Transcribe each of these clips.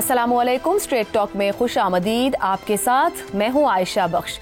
अस्सलामुअलैकुम। Straight talk में खुश आमदीद। आपके साथ मैं हूं आयशा बख्श।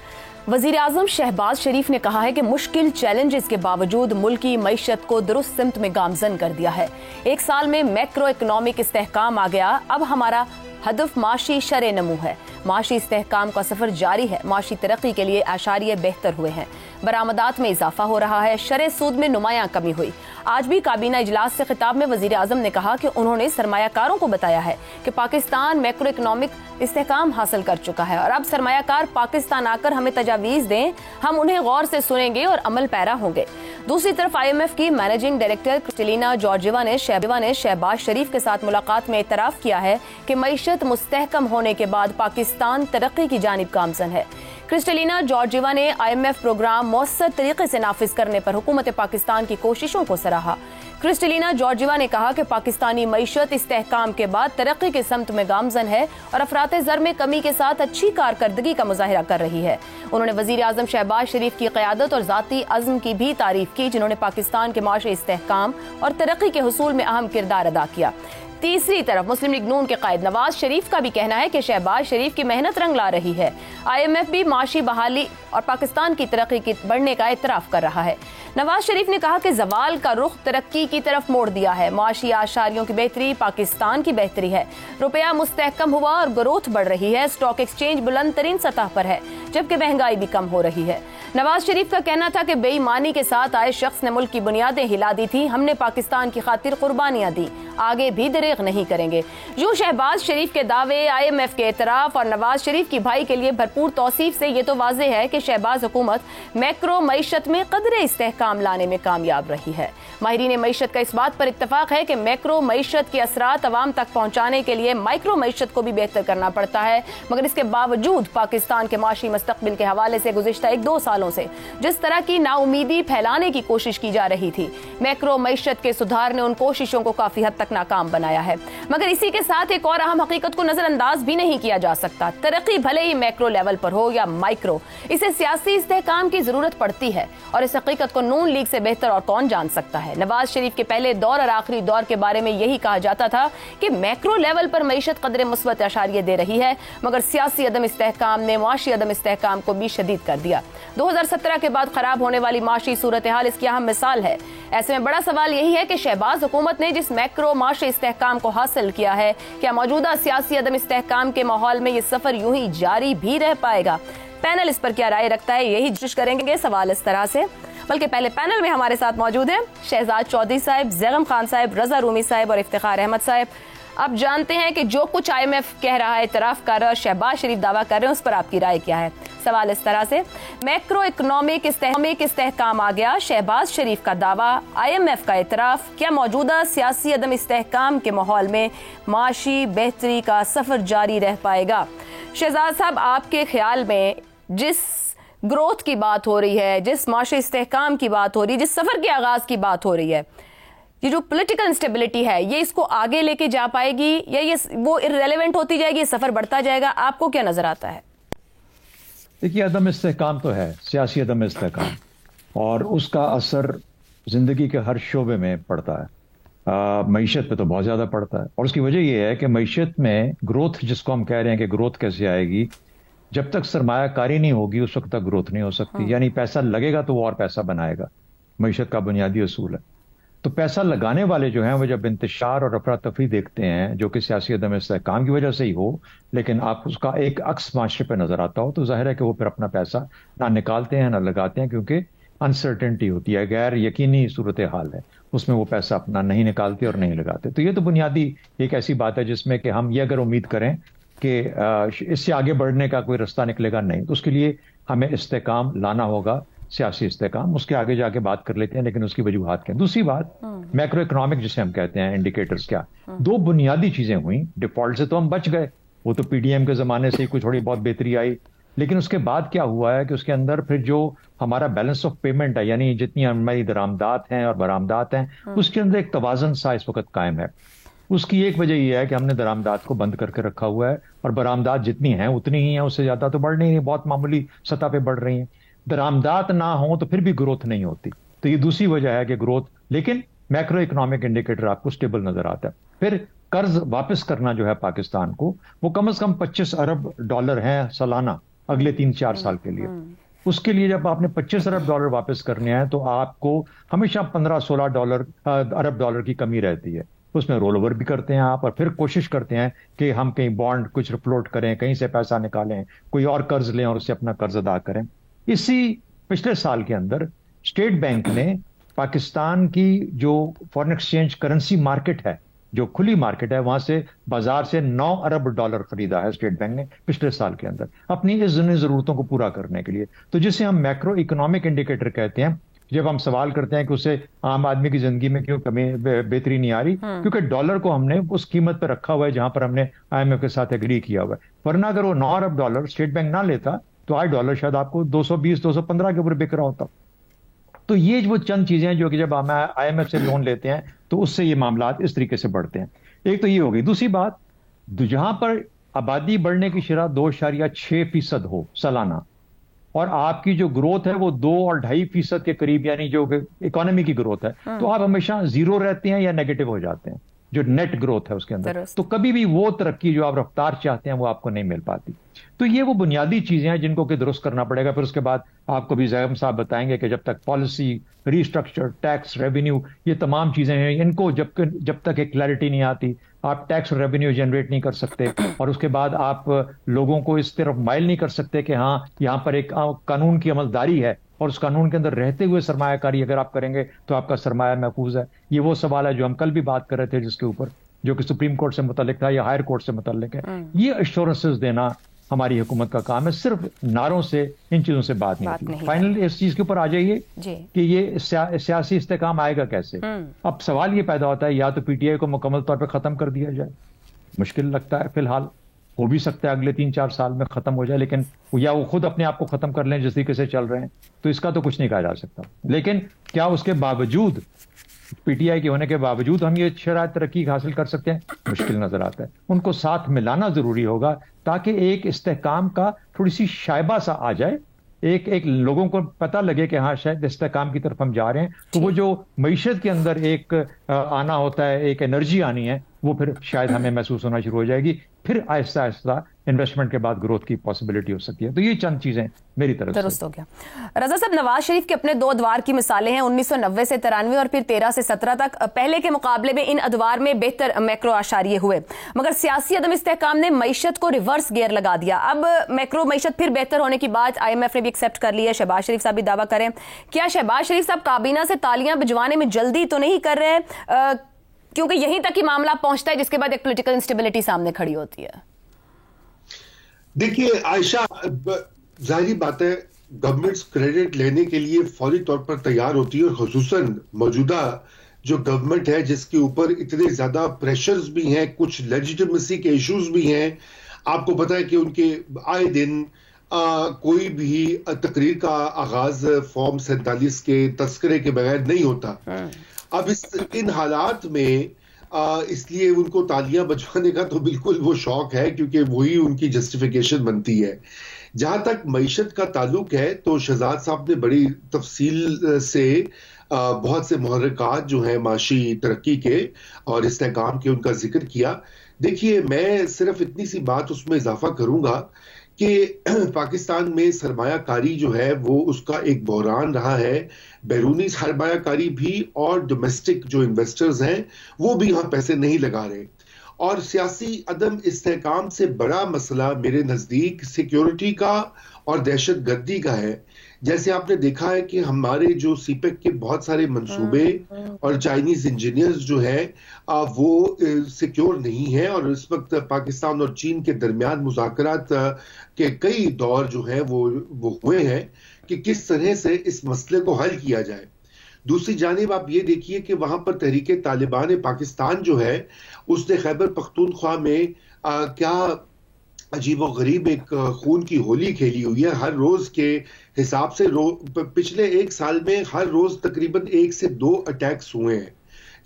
वज़ीर आज़म शहबाज शरीफ ने कहा है कि मुश्किल चैलेंजेस के बावजूद मुल्क की मईशत को दुरुस्त सिमत में गामजन कर दिया है। एक साल में मैक्रो इकनॉमिक इस्तेहकाम आ गया। अब हमारा हदफ माशी शरे नमू है। माशी इस्तेहकाम का सफर जारी है। माशी तरक्की के लिए आशारिये बेहतर हुए हैं। बरामदात में इजाफा हो रहा है। शरे सूद में नुमायां कमी हुई। आज भी काबीना इजलास से खिताब में वजीर आजम ने कहा कि उन्होंने सरमायाकारों को बताया है कि पाकिस्तान मैक्रो इकनॉमिक इस्तेहकाम हासिल कर चुका है और अब सरमायाकार पाकिस्तान आकर हमें तजावीज़ दें, हम उन्हें गौर से सुनेंगे और अमल पैरा होंगे। दूसरी तरफ IMF की मैनेजिंग डायरेक्टर क्रिस्टलिना जॉर्जिवा ने शहबाज शरीफ के साथ मुलाकात में एतराफ़ किया है कि मईशत मुस्तहकम होने के बाद पाकिस्तान तरक्की की जानिब गामजन है। क्रिस्टलिना जॉर्जिवा ने IMF प्रोग्राम मौसर तरीके से नाफिज करने पर हुकूमत पाकिस्तान की कोशिशों को सराहा। क्रिस्टलिना जॉर्जिवा ने कहा कि पाकिस्तानी मईशत इस्तेहकाम के बाद तरक्की के समत में गामजन है और अफराते ज़र में कमी के साथ अच्छी कारकर्दगी का मुजाहिरा कर रही है। उन्होंने वज़ीर आज़म शहबाज शरीफ की क़यादत और ज़ाती अज़्म की भी तारीफ की, जिन्होंने पाकिस्तान के माशी इस्तेहकाम और तरक्की के हुसूल में अहम किरदार अदा किया। तीसरी तरफ मुस्लिम लीग नून के कायद नवाज शरीफ का भी कहना है कि शहबाज शरीफ की मेहनत रंग ला रही है। IMF भी माशी बहाली और पाकिस्तान की तरक्की की बढ़ने का इतराफ़ कर रहा है। नवाज शरीफ ने कहा कि जवाल का रुख तरक्की की तरफ मोड़ दिया है। माशी आशारियों की बेहतरी पाकिस्तान की बेहतरी है। रुपया मुस्तहकम हुआ और ग्रोथ बढ़ रही है। स्टॉक एक्सचेंज बुलंद तरीन सतह पर है, जबकि महंगाई भी कम हो रही है। नवाज शरीफ का कहना था कि बेईमानी के साथ आए शख्स ने मुल्क की बुनियादें हिला दी थी। हमने पाकिस्तान की खातिर कुर्बानियां दी, आगे भी दरेग नहीं करेंगे। यूं शहबाज शरीफ के दावे, IMF के एतराफ और नवाज शरीफ की भाई के लिए भरपूर तौसीफ से ये तो वाज़ेह है कि शहबाज हुकूमत मैक्रो मईशत में कदरे इस्तेहकाम लाने में कामयाब रही है। माहिरीन मईशत का इस बात पर इत्तफाक है कि मैक्रो मईशत के असरात अवाम तक पहुंचाने के लिए माइक्रो मईशत को भी बेहतर करना पड़ता है, मगर इसके बावजूद पाकिस्तान के माशी मुस्तकबिल के हवाले से गुज़िश्ता 1-2 सालों से जिस तरह की नाउमीदी फैलाने की कोशिश की जा रही थी, मैक्रो मईशत के सुधार ने उन कोशिशों को काफी हद तक नाकाम बनाया है। मगर इसी के साथ एक और अहम हकीकत को नजरअंदाज भी नहीं किया जा सकता। तरक्की भले ही मैक्रो लेवल पर हो या माइक्रो, इसे सियासी इस्तेहकाम की जरूरत पड़ती है और इस हकीकत को नून लीग से बेहतर और कौन जान सकता है। नवाज शरीफ के पहले दौर और आखिरी दौर के बारे में यही कहा जाता था कि मैक्रो लेवल पर मईशत कदरे मुस्बत आशारिये दे रही है, मगर सियासी अदम इस्तेहकाम ने माशी अदम इस्तेहकाम को भी शदीद कर दिया। 2017 के बाद खराब होने वाली माशी सूरत हाल इसकी अहम मिसाल है। ऐसे में बड़ा सवाल यही है कि शहबाज हुकूमत ने जिस मैक्रो माशी इस्तेहकाम को हासिल किया है, क्या मौजूदा सियासी अदम इस्तेहकाम के माहौल में ये सफर यूं ही जारी भी रह पाएगा? पैनल इस पर क्या राय रखता है, यही कोशिश करेंगे सवाल इस तरह से। बल्कि पहले पैनल में हमारे साथ मौजूद हैं शहजाद चौधरी साहब, जैगम खान साहब, रजा रूमी साहब और इफ्तिखार अहमद साहब। अब जानते हैं कि जो कुछ IMF कह रहा है, इतराफ़ कर रहा है और शहबाज शरीफ दावा कर रहे हैं, उस पर आपकी राय क्या है? सवाल इस तरह से, मैक्रो इकनॉमिक इस्तेहकाम आ गया, शहबाज शरीफ का दावा, IMF का इतराफ़, क्या मौजूदा सियासी अदम इस्तेहकाम के माहौल में माशी बेहतरी का सफ़र जारी रह पाएगा? शहजाद साहब, आपके ख्याल में जिस ग्रोथ की बात हो रही है, जिस माशी इस्तेहकाम की बात हो रही है, जिस सफ़र के आगाज़ की बात हो रही है, ये जो पॉलिटिकल इंस्टेबिलिटी है, ये इसको आगे लेके जा पाएगी या ये वो इररेलेवेंट होती जाएगी, सफ़र बढ़ता जाएगा? आपको क्या नज़र आता है? देखिए, अदम इस्तेहकाम तो है, सियासी अदम इस्तेहकाम, और उसका असर ज़िंदगी के हर शोबे में पड़ता है। मईशत पे तो बहुत ज़्यादा पड़ता है और उसकी वजह यह है कि मईशत में ग्रोथ, जिसको हम कह रहे हैं कि ग्रोथ कैसे आएगी, जब तक सरमायाकारी नहीं होगी उस वक्त तक ग्रोथ नहीं हो सकती। यानी पैसा लगेगा तो वो और पैसा बनाएगा, मईशत का बुनियादी असूल है। तो पैसा लगाने वाले जो हैं वो जब इंतशार और अफरा तफरी देखते हैं, जो कि सियासी अदम इस्तेहकाम की वजह से ही हो, लेकिन आप उसका एक अक्स माशरे पर नजर आता हो, तो जाहिर है कि वो फिर अपना पैसा ना निकालते हैं ना लगाते हैं, क्योंकि अनसर्टेनिटी होती है, गैर यकीनी सूरत हाल है, उसमें वो पैसा अपना नहीं निकालते और नहीं लगाते। तो ये तो बुनियादी एक ऐसी बात है जिसमें कि हम ये अगर उम्मीद करें कि इससे आगे बढ़ने का कोई रास्ता निकलेगा, नहीं, तो उसके लिए हमें इस्तेहकाम लाना होगा, सियासी इस्तेहकाम। उसके आगे जाके बात कर लेते हैं, लेकिन उसकी वजूहात क्या। दूसरी बात, मैक्रो इकोनॉमिक जिसे हम कहते हैं, इंडिकेटर्स क्या, दो बुनियादी चीजें हुई। डिफॉल्ट से तो हम बच गए, वो तो PDM के जमाने से ही कुछ थोड़ी बहुत बेहतरी आई, लेकिन उसके बाद क्या हुआ है कि उसके अंदर फिर जो हमारा बैलेंस ऑफ पेमेंट है, यानी जितनी हमारी दरामदात हैं और बरामदात हैं, उसके अंदर एक तवाजन सा इस वक्त कायम है। उसकी एक वजह यह है कि हमने दरामदात को बंद करके रखा हुआ है और बरामदात जितनी हैं उतनी ही हैं, उससे ज्यादा तो बढ़ नहीं रही, बहुत मामूली सतह पे बढ़ रही हैं। दरामदात ना हो तो फिर भी ग्रोथ नहीं होती, तो ये दूसरी वजह है कि ग्रोथ, लेकिन मैक्रो इकोनॉमिक इंडिकेटर आपको स्टेबल नजर आता है। फिर कर्ज वापस करना जो है पाकिस्तान को, वो कम से कम $25 अरब है सालाना अगले 3-4 साल के लिए। उसके लिए जब आपने $25 अरब वापस करने हैं तो आपको हमेशा $15-16 अरब डॉलर की कमी रहती है। उसमें रोल ओवर भी करते हैं आप, और फिर कोशिश करते हैं कि हम कहीं बॉन्ड कुछ फ्लोट करें, कहीं से पैसा निकालें, कोई और कर्ज लें और उससे अपना कर्ज अदा करें। इसी पिछले साल के अंदर स्टेट बैंक ने पाकिस्तान की जो फॉरेन एक्सचेंज करेंसी मार्केट है, जो खुली मार्केट है, वहां से बाजार से $9 अरब खरीदा है स्टेट बैंक ने पिछले साल के अंदर अपनी इस जरूरतों को पूरा करने के लिए। तो जिसे हम मैक्रो इकोनॉमिक इंडिकेटर कहते हैं, जब हम सवाल करते हैं कि उससे आम आदमी की जिंदगी में क्यों कमी बेहतरी नहीं आ रही, क्योंकि डॉलर को हमने उस कीमत पर रखा हुआ है जहां पर हमने IMF के साथ एग्री किया हुआ है। वरना अगर वो $9 अरब स्टेट बैंक ना लेता तो आज डॉलर शायद आपको 220-215 के ऊपर बिक रहा होता। तो ये वो चंद चीजें हैं जो कि जब हम IMF से लोन लेते हैं तो उससे ये मामला इस तरीके से बढ़ते हैं। एक तो ये हो गई। दूसरी बात, जहां पर आबादी बढ़ने की शरह 2.6% हो सालाना, और आपकी जो ग्रोथ है वो 2 और 2.5% के करीब, यानी जो इकोनॉमी की ग्रोथ है, तो आप हमेशा जीरो रहते हैं या नेगेटिव हो जाते हैं, जो नेट ग्रोथ है उसके अंदर। तो कभी भी वो तरक्की जो आप रफ्तार चाहते हैं वो आपको नहीं मिल पाती। तो ये वो बुनियादी चीजें हैं जिनको कि दुरुस्त करना पड़ेगा। फिर उसके बाद आपको भी ज़ैम साहब बताएंगे कि जब तक पॉलिसी, रिस्ट्रक्चर, टैक्स, रेवेन्यू, ये तमाम चीजें हैं, इनको जब तक एक क्लैरिटी नहीं आती, आप टैक्स और रेवेन्यू जनरेट नहीं कर सकते, और उसके बाद आप लोगों को इस तरफ माइल नहीं कर सकते कि हाँ यहाँ पर एक कानून की अमलदारी है, और उस कानून के अंदर रहते हुए सरमायाकारी अगर आप करेंगे तो आपका सरमाया महफूज है। ये वो सवाल है जो हम कल भी बात कर रहे थे, जिसके ऊपर जो कि सुप्रीम कोर्ट से मुतल्लिक था या हायर कोर्ट से मुतल्लिक है। ये एश्योरेंसेस देना हमारी हुकूमत का काम है, सिर्फ नारों से, इन चीजों से बात नहीं होती। फाइनली इस चीज के ऊपर आ जाइए कि ये सियासी इस्तेकाम आएगा कैसे। अब सवाल ये पैदा होता है, या तो PTI को मुकम्मल तौर पर खत्म कर दिया जाए, मुश्किल लगता है फिलहाल, हो भी सकता है अगले 3-4 साल में खत्म हो जाए, लेकिन या वो खुद अपने आप को खत्म कर लें जिस तरीके से चल रहे हैं, तो इसका तो कुछ नहीं कहा जा सकता। लेकिन क्या उसके बावजूद, PTI के होने के बावजूद हम ये शरायत तरक्की हासिल कर सकते हैं? मुश्किल नजर आता है। उनको साथ मिलाना जरूरी होगा ताकि एक इस्तेकाम का थोड़ी सी शायबा सा आ जाए, एक लोगों को पता लगे कि हाँ शायद इस्तेकाम की तरफ हम जा रहे हैं। तो वो जो मईशत के अंदर एक आना होता है, एक एनर्जी आनी है, वो फिर शायद हमें महसूस होना शुरू हो जाएगी। फिर आहिस्ता आहिस्ता इन्वेस्टमेंट के बाद ग्रोथ की पॉसिबिलिटी हो सकती है। तो ये चंद चीजें मेरी तरफ से। दुरुस्त हो गया। रजा साहब, नवाज शरीफ के अपने 2 अदवार की मिसालें हैं, 1990 से 93 और फिर 13 से 17 तक। पहले के मुकाबले में इन अदवार में बेहतर मैक्रो आशारिये हुए, मगर सियासी अदम इस्तेहकाम ने मईशत को रिवर्स गियर लगा दिया। अब मैक्रो मईशत फिर बेहतर होने की बात IMF ने भी एक्सेप्ट कर ली है, शहबाज शरीफ साहब भी दावा करें। क्या शहबाज शरीफ साहब काबीना से तालियां भिजवाने में जल्दी तो नहीं कर रहे हैं, क्योंकि यहीं तक ही मामला पहुंचता है जिसके बाद एक पॉलिटिकल इंस्टेबिलिटी सामने खड़ी होती है? देखिए आयशा, जाहिर बात है गवर्नमेंट्स क्रेडिट लेने के लिए फौरी तौर पर तैयार होती है, और खुसूसन मौजूदा जो गवर्नमेंट है जिसके ऊपर इतने ज्यादा प्रेशर्स भी हैं, कुछ लेजिटिमेसी के इश्यूज भी हैं। आपको पता है कि उनके आए दिन कोई भी तकरीर का आगाज फॉर्म 47 के तस्करे के बगैर नहीं होता। अब इन हालात में इसलिए उनको तालियां बजवाने का तो बिल्कुल वो शौक है, क्योंकि वही उनकी जस्टिफिकेशन बनती है। जहां तक मईशत का ताल्लुक है तो शहजाद साहब ने बड़ी तफसील से बहुत से मुहर्रिकात जो है माशी तरक्की के और इस्तेहकाम के, उनका जिक्र किया। देखिए, मैं सिर्फ इतनी सी बात उसमें इजाफा करूंगा कि पाकिस्तान में सरमायाकारी जो है वो उसका एक बहरान रहा है। बैरूनी सरमायाकारी भी और डोमेस्टिक जो इन्वेस्टर्स हैं वो भी यहाँ पैसे नहीं लगा रहे। और सियासी अदम इस्तेहकाम से बड़ा मसला मेरे नजदीक सिक्योरिटी का और दहशत गर्दी का है। जैसे आपने देखा है कि हमारे जो सीपेक के बहुत सारे मंसूबे और चाइनीज इंजीनियर्स जो है वो सिक्योर नहीं है, और इस वक्त पाकिस्तान और चीन के दरमियान मुज़ाकरात के कई दौर जो है वो हुए हैं कि किस तरह से इस मसले को हल किया जाए। दूसरी जानिब आप ये देखिए कि वहां पर तहरीके तालिबान पाकिस्तान जो है उसने खैबर पख्तूनख्वा में क्या अजीब और गरीब एक खून की होली खेली हुई है। हर रोज के हिसाब से पिछले 1 साल में हर रोज तकरीबन 1 से 2 अटैक्स हुए हैं।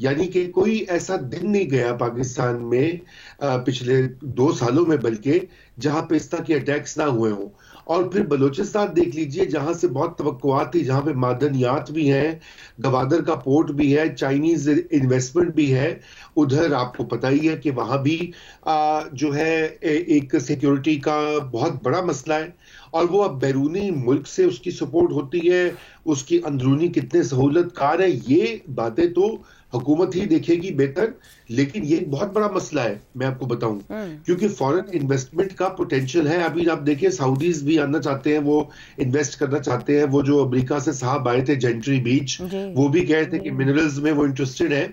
यानी कि कोई ऐसा दिन नहीं गया पाकिस्तान में पिछले 2 सालों में बल्कि जहां पे इस तरह के अटैक्स ना हुए हों। और फिर बलूचिस्तान देख लीजिए, जहां से बहुत तवक्कुआत थी, जहां पे मादनियात भी हैं, गवादर का पोर्ट भी है, चाइनीज इन्वेस्टमेंट भी है। उधर आपको पता ही है कि वहां भी जो है एक सिक्योरिटी का बहुत बड़ा मसला है। और वो अब बैरूनी मुल्क से उसकी सपोर्ट होती है, उसकी अंदरूनी कितने सहूलतकार है, ये बातें तो हुकूमत ही देखेगी बेहतर। लेकिन ये एक बहुत बड़ा मसला है, मैं आपको बताऊं, क्योंकि फॉरेन इन्वेस्टमेंट का पोटेंशियल है। अभी आप देखिए, सऊदीज भी आना चाहते हैं, वो इन्वेस्ट करना चाहते हैं। वो जो अमेरिका से साहब आए थे जेंट्री बीच, वो भी कह रहे थे कि मिनरल्स में वो इंटरेस्टेड है।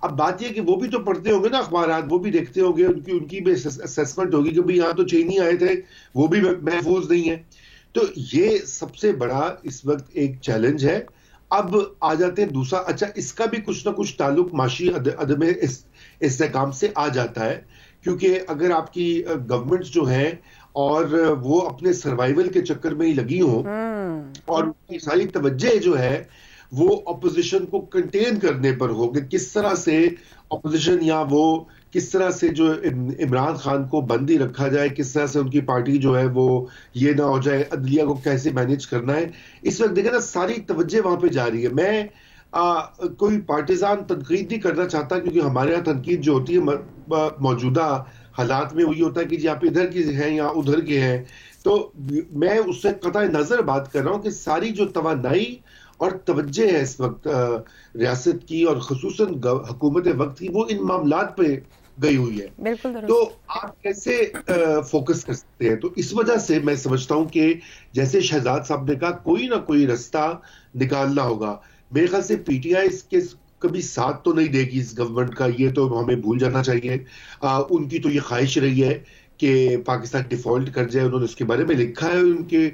अब बात यह कि वो भी तो पढ़ते होंगे ना अखबारात, वो भी देखते होंगे, उनकी भी असेसमेंट होगी कि भाई यहाँ तो चीनी आए थे, वो भी महफूज नहीं है। तो ये सबसे बड़ा इस वक्त एक चैलेंज है। अब आ जाते हैं दूसरा, अच्छा इसका भी कुछ ना कुछ ताल्लुक माशी अदम इस्तेहकाम से आ जाता है, क्योंकि अगर आपकी गवर्नमेंट्स जो है और वो अपने सर्वाइवल के चक्कर में ही लगी हो और उनकी सारी तवज्जो जो है वो अपोजिशन को कंटेन करने पर हो कि किस तरह से अपोजिशन या वो किस तरह से जो इमरान खान को बंदी रखा जाए, किस तरह से उनकी पार्टी जो है वो ये ना हो जाए, अदलिया को कैसे मैनेज करना है। इस वक्त देखिए ना, सारी तवज्जो वहां पे जा रही है। मैं कोई पार्टिजान तनकीद नहीं करना चाहता, क्योंकि हमारे यहाँ तनकीद जो होती है मौजूदा हालात में वही होता है कि जी आप इधर के हैं या उधर के हैं। तो मैं उससे कतई नजर बात कर रहा हूं कि सारी जो तवानाई और तवज्जो है इस वक्त रियासत की और खुसूसन हुकूमत वक्त की, वो इन मामलात पे गई हुई है। बिल्कुल। तो आप कैसे फोकस कर सकते हैं? तो इस वजह से मैं समझता हूं कि जैसे शहजाद साहब ने कहा, कोई ना कोई रास्ता निकालना होगा। मेरे ख्याल से पीटीआई इसके कभी साथ तो नहीं देगी इस गवर्नमेंट का, ये तो हमें भूल जाना चाहिए। उनकी तो ये ख्वाहिश रही है कि पाकिस्तान डिफॉल्ट कर जाए। उन्होंने उसके बारे में लिखा है, उनके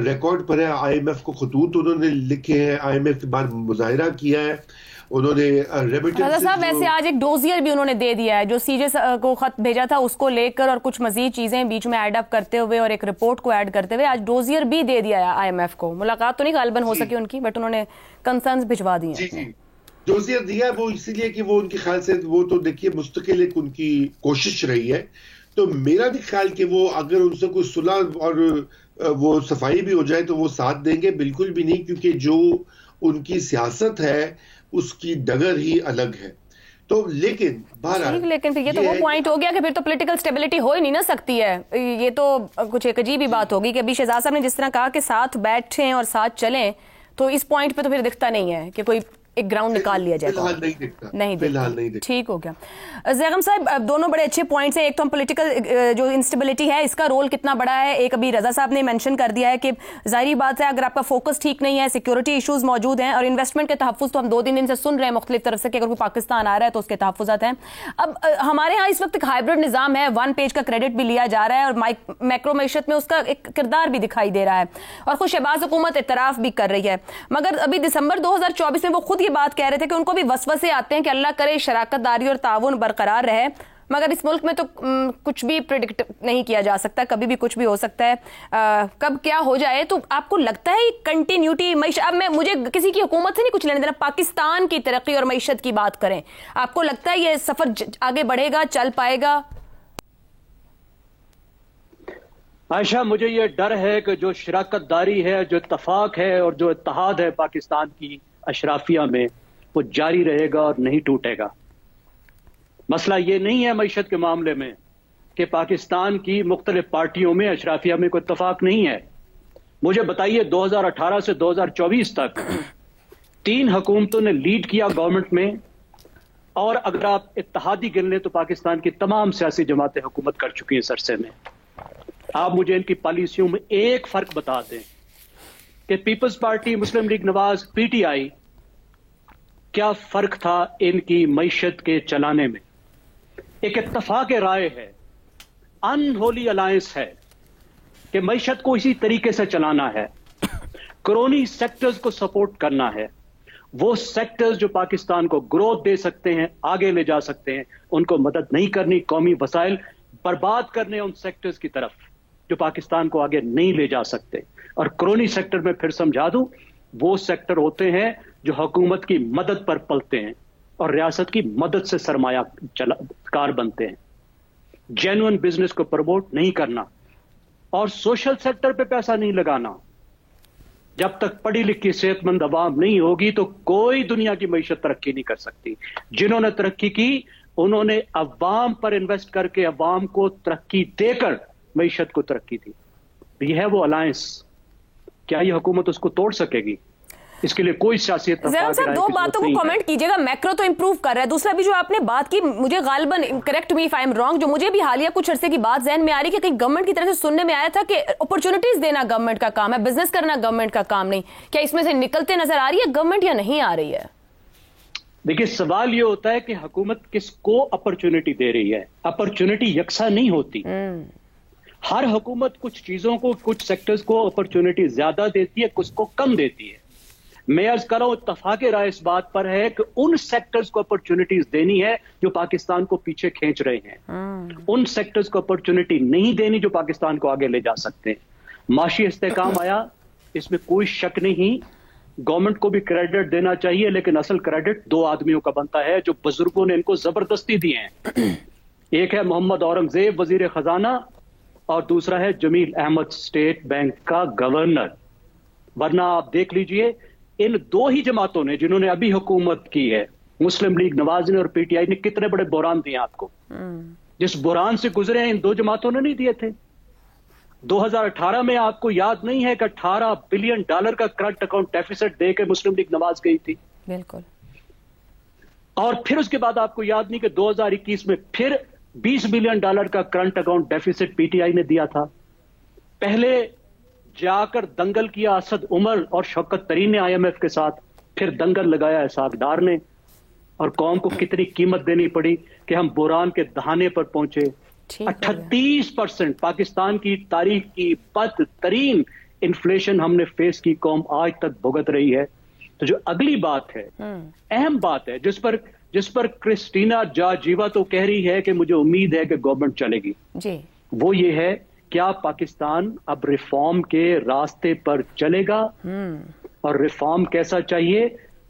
रिकॉर्ड पर है। आईएमएफ को खतूत उन्होंने लिखे हैं, आईएमएफ के बाद मुजाहिरा किया है उन्होंने। रजा साहब, वैसे आज एक डोजियर भी उन्होंने दे दिया है, जो सीजे को खत भेजा था उसको लेकर और कुछ मजीद चीजें बीच में ऐड अप करते हुए और एक रिपोर्ट को ऐड करते हुए आज डोजियर भी दे दिया है आईएमएफ को। मुलाकात तो नहीं गालबन हो सकी उनकी, बट उन्होंने कंसर्न्स भिजवा दिए। जी जी, डोजियर दिया वो इसीलिए कि वो उनके ख्याल से वो तो देखिए मुस्तकिल एक उनकी कोशिश रही है। तो मेरा भी ख्याल कि वो अगर उनसे कोई सुलह और वो सफाई भी हो जाए तो वो साथ देंगे, बिल्कुल भी नहीं, क्योंकि जो उनकी सियासत है उसकी डगर ही अलग है। तो लेकिन लेकिन फिर ये तो वो पॉइंट हो गया कि फिर तो पॉलिटिकल स्टेबिलिटी हो ही नहीं ना सकती है। ये तो कुछ एक अजीब ही बात होगी कि अभी शहजाद साहब ने जिस तरह कहा कि साथ बैठें और साथ चलें, तो इस पॉइंट पे तो फिर दिखता नहीं है कि कोई एक ग्राउंड निकाल लिया जाए। फिलहाल नहीं दिखता। ठीक हो गया। ज़ैगम साहब, दोनों बड़े अच्छे पॉइंट्स हैं। एक तो हम पॉलिटिकल जो इंस्टेबिलिटी है इसका रोल कितना बड़ा है, एक अभी रजा साहब ने मेंशन कर दिया है कि जाहिर बात है अगर आपका फोकस ठीक नहीं है, सिक्योरिटी इशूज मौजूद हैं और इन्वेस्टमेंट के तहफ़्फ़ुज़ तो हम 2-3 दिन से सुन रहे हैं मुख्तलिफ तरफ से कि अगर कोई पाकिस्तान आ रहा है तो उसके तहफ़्फ़ुज़ात हैं। अब हमारे यहाँ इस वक्त एक हाइब्रिड निज़ाम है, 1 पेज का क्रेडिट भी लिया जा रहा है और मैक्रो मैशत में उसका एक किरदार भी दिखाई दे रहा है और खुद शहबाज हुकूमत इतराफ़ भी कर रही है। मगर अभी दिसंबर 2024 में वो खुद ये बात कह रहे थे कि उनको भी वसवसे आते हैं कि अल्लाह करे शराकतदारी और ताउन बरकरार रहे, मगर इस मुल्क में तो कुछ भी प्रेडिक्ट नहीं किया जा सकता, कभी भी कुछ भी हो सकता है, कब क्या हो जाए। तो आपको लगता है कंटिन्यूटी अब मुझे किसी की हुकूमत से नहीं कुछ लेने देना, पाकिस्तान की तरक्की और मईशत की बात करें, आपको लगता है ये सफर आगे बढ़ेगा, चल पाएगा? आयशा, मुझे ये डर है कि जो शराकतदारी है, जो इत्तफाक है और जो इत्तेहाद है पाकिस्तान की अशराफिया में, वो जारी रहेगा और नहीं टूटेगा। मसला ये नहीं है मईशत के मामले में कि पाकिस्तान की मुख्तलिफ पार्टियों में अशराफिया में कोई इत्तफाक नहीं है। मुझे बताइए 2018 से 2024 तक 3 हुकूमतों ने लीड किया गवर्नमेंट में, और अगर आप इत्तेहादी गिन लें तो पाकिस्तान की तमाम सियासी जमातें हुकूमत कर चुकी हैं इस अरसे में। आप मुझे इनकी पॉलिसियों में एक फर्क बता दें कि पीपल्स पार्टी, मुस्लिम लीग नवाज, पीटीआई, क्या फर्क था इनकी मईशत के चलाने में? एक इत्तफाक राय है, अनहोली अलायंस है कि मईशत को इसी तरीके से चलाना है, क्रोनी सेक्टर्स को सपोर्ट करना है। वो सेक्टर्स जो पाकिस्तान को ग्रोथ दे सकते हैं, आगे ले जा सकते हैं, उनको मदद नहीं करनी, कौमी वसाइल बर्बाद करने उन सेक्टर्स की तरफ जो पाकिस्तान को आगे नहीं ले जा सकते। और क्रोनी सेक्टर में फिर समझा दूं, वो सेक्टर होते हैं जो हुकूमत की मदद पर पलते हैं और रियासत की मदद से सरमायाकार बनते हैं। जेन्युइन बिजनेस को प्रमोट नहीं करना और सोशल सेक्टर पे पैसा नहीं लगाना। जब तक पढ़ी लिखी सेहतमंद अवाम नहीं होगी तो कोई दुनिया की मईशत तरक्की नहीं कर सकती। जिन्होंने तरक्की की उन्होंने अवाम पर इन्वेस्ट करके अवाम को तरक्की देकर मईशत को तरक्की दी। यह है वो अलायंस। क्या ये हुकूमत उसको तोड़ सकेगी? इसके लिए कोई सियासी जैकब साहब दो बातों को कमेंट कीजिएगा। मैक्रो तो इंप्रूव कर रहा है, दूसरा भी जो आपने बात की, मुझे गालिबन correct me if I am wrong, जो मुझे भी हालिया कुछ अरसे की बात जहन में आ रही है कि कहीं गवर्नमेंट की तरफ से सुनने में आया था कि अपॉर्चुनिटीज देना गवर्नमेंट का काम है, बिजनेस करना गवर्नमेंट का काम नहीं। क्या इसमें से निकलते नजर आ रही है गवर्नमेंट या नहीं आ रही है? देखिए, सवाल ये होता है कि हुकूमत किसको अपॉर्चुनिटी दे रही है। अपॉर्चुनिटी यकसा नहीं होती। हर हुकूमत कुछ चीजों को, कुछ सेक्टर्स को अपॉर्चुनिटी ज्यादा देती है, कुछ को कम देती है। मैं अर्ज कर रहा हूं, इत्तफाक राय इस बात पर है कि उन सेक्टर्स को अपॉर्चुनिटीज देनी है जो पाकिस्तान को पीछे खींच रहे हैं। उन सेक्टर्स को अपॉर्चुनिटी नहीं देनी जो पाकिस्तान को आगे ले जा सकते हैं। माशी इस्तेहकाम आया, इसमें कोई शक नहीं। गवर्नमेंट को भी क्रेडिट देना चाहिए, लेकिन असल क्रेडिट दो आदमियों का बनता है जो बुजुर्गों ने इनको जबरदस्ती दिए हैं। एक है मोहम्मद औरंगजेब वजीर खजाना, और दूसरा है जमील अहमद स्टेट बैंक का गवर्नर। वरना आप देख लीजिए, इन दो ही जमातों ने जिन्होंने अभी हुकूमत की है, मुस्लिम लीग नवाज ने और पीटीआई ने, कितने बड़े बुरान दिए आपको। जिस बुरान से गुजरे हैं इन दो जमातों ने नहीं दिए थे। 2018 में आपको याद नहीं है कि $18 बिलियन का करंट अकाउंट डेफिसिट दे के मुस्लिम लीग नवाज गई थी। बिल्कुल। और फिर उसके बाद आपको याद नहीं कि 2021 में फिर $20 बिलियन का करंट अकाउंट डेफिसिट पीटीआई ने दिया था। पहले जाकर दंगल किया असद उमर और शौकत तरीन ने आईएमएफ के साथ, फिर दंगल लगाया इसहाक डार ने, और कौम को कितनी कीमत देनी पड़ी कि हम बुरान के दहाने पर पहुंचे। 38% पाकिस्तान की तारीख की बदतरीन इन्फ्लेशन हमने फेस की, कौम आज तक भुगत रही है। तो जो अगली बात है, अहम बात है, जिस पर क्रिस्टीना जाजीवा तो कह रही है कि मुझे उम्मीद है कि गवर्नमेंट चलेगी जी, वो ये है, क्या पाकिस्तान अब रिफॉर्म के रास्ते पर चलेगा? और रिफॉर्म कैसा चाहिए?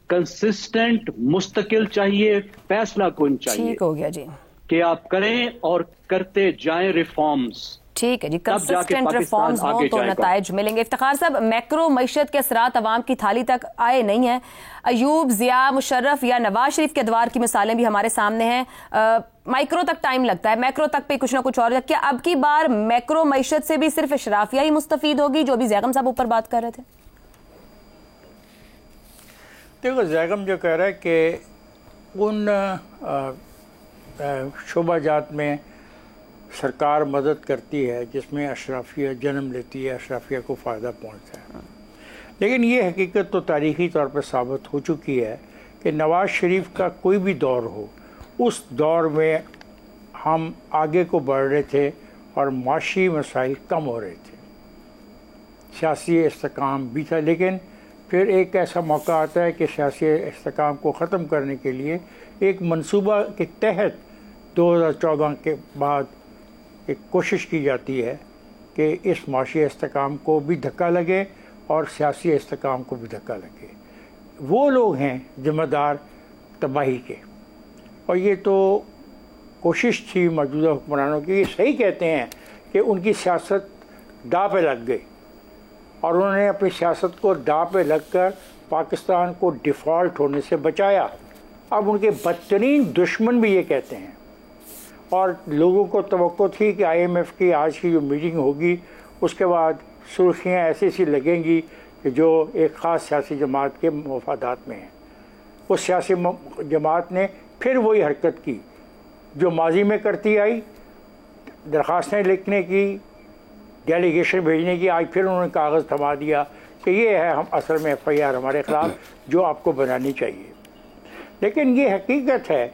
कंसिस्टेंट, मुस्तकिल चाहिए, फैसला कुन चाहिए। ठीक हो गया जी, कि आप करें और करते जाएं रिफॉर्म्स। ठीक है जी, कंसिस्टेंट रिफॉर्म्स हो तो नताइज मिलेंगे। इफ्तिखार साहब, मैक्रो मईशत के असरात अवाम की थाली तक आए नहीं है। अयूब, जिया, मुशर्रफ या नवाज शरीफ के अदवार की मिसालें भी हमारे सामने हैं। माइक्रो तक टाइम लगता है, मैक्रो तक पे कुछ ना कुछ और। क्या अब की बार मैक्रो मईशत से भी सिर्फ अशराफिया ही मुस्तफीद होगी, जो अभी जैगम साहब ऊपर बात कर रहे थे? देखो, जैगम जो कह रहा है कि उन शोबाजात में सरकार मदद करती है जिसमें अशराफिया जन्म लेती है, अशराफिया को फ़ायदा पहुंचता है। लेकिन ये हकीकत तो तारीख़ी तौर पर साबित हो चुकी है कि नवाज़ शरीफ का कोई भी दौर हो, उस दौर में हम आगे को बढ़ रहे थे और माशी मसाइल कम हो रहे थे, सियासी इस्तेकाम भी था। लेकिन फिर एक ऐसा मौका आता है कि सियासी इस्तेकाम को ख़त्म करने के लिए एक मंसूबा के तहत 2014 के बाद एक कोशिश की जाती है कि इस माशी इस्तेकाम को भी धक्का लगे और सियासी इस्तेकाम को भी धक्का लगे। वो लोग हैं ज़िम्मेदार तबाही के, और ये तो कोशिश थी मौजूदा हुक्मरानों की। ये सही कहते हैं कि उनकी सियासत दांव पे लग गई और उन्होंने अपनी सियासत को दांव पे लगकर पाकिस्तान को डिफ़ॉल्ट होने से बचाया। अब उनके बदतरीन दुश्मन भी ये कहते हैं, और लोगों को तवक्को थी कि आईएमएफ की आज की जो मीटिंग होगी उसके बाद सुर्खियाँ ऐसी सी लगेंगी कि जो एक ख़ास सियासी जमात के मफादात में हैं। उस सियासी जमात ने फिर वही हरकत की जो माजी में करती आई, दरख्वास्तें लिखने की, डेलीगेशन भेजने की। आज फिर उन्होंने कागज़ थमा दिया कि ये है हम असल में FIR हमारे ख़िलाफ़ जो आपको बनानी चाहिए। लेकिन ये हकीकत है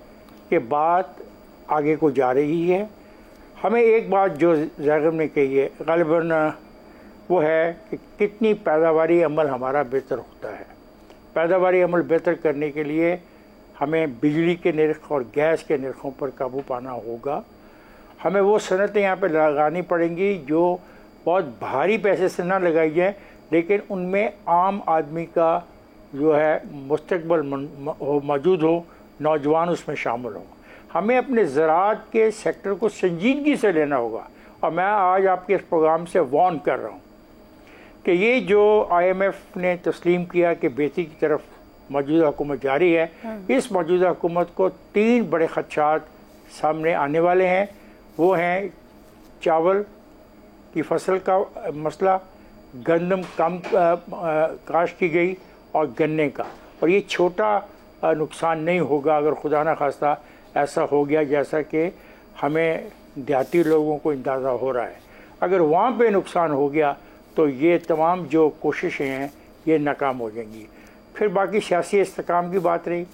कि बात आगे को जा रही है। हमें एक बात जो जैगम ने कही है ग़ालिबन वो है कि कितनी पैदावारी अमल हमारा बेहतर होता है। पैदावारी अमल बेहतर करने के लिए हमें बिजली के निर्ख और गैस के निर्खों पर काबू पाना होगा। हमें वो सनतें यहाँ पे लगानी पड़ेंगी जो बहुत भारी पैसे से ना लगाई जाए, लेकिन उनमें आम आदमी का जो है मुस्तकबल मौजूद हो, नौजवान उसमें शामिल हो। हमें अपने ज़राअत के सेक्टर को संजीदगी से लेना होगा और मैं आज आपके इस प्रोग्राम से वार्न कर रहा हूँ कि ये जो IMF ने तस्लीम किया कि बेहतरी की तरफ मौजूदा हुकूमत जारी है, इस मौजूदा हुकूमत को 3 बड़े खदशात सामने आने वाले हैं। वो हैं चावल की फसल का मसला, गंदम कम काश्त की गई और गन्ने का। और ये छोटा नुकसान नहीं होगा अगर खुदा न खास्ता ऐसा हो गया जैसा कि हमें देहाती लोगों को अंदाज़ा हो रहा है। अगर वहाँ पे नुकसान हो गया तो ये तमाम जो कोशिशें हैं ये नाकाम हो जाएंगी। फिर बाकी सियासी इस्तेकाम की बात रही,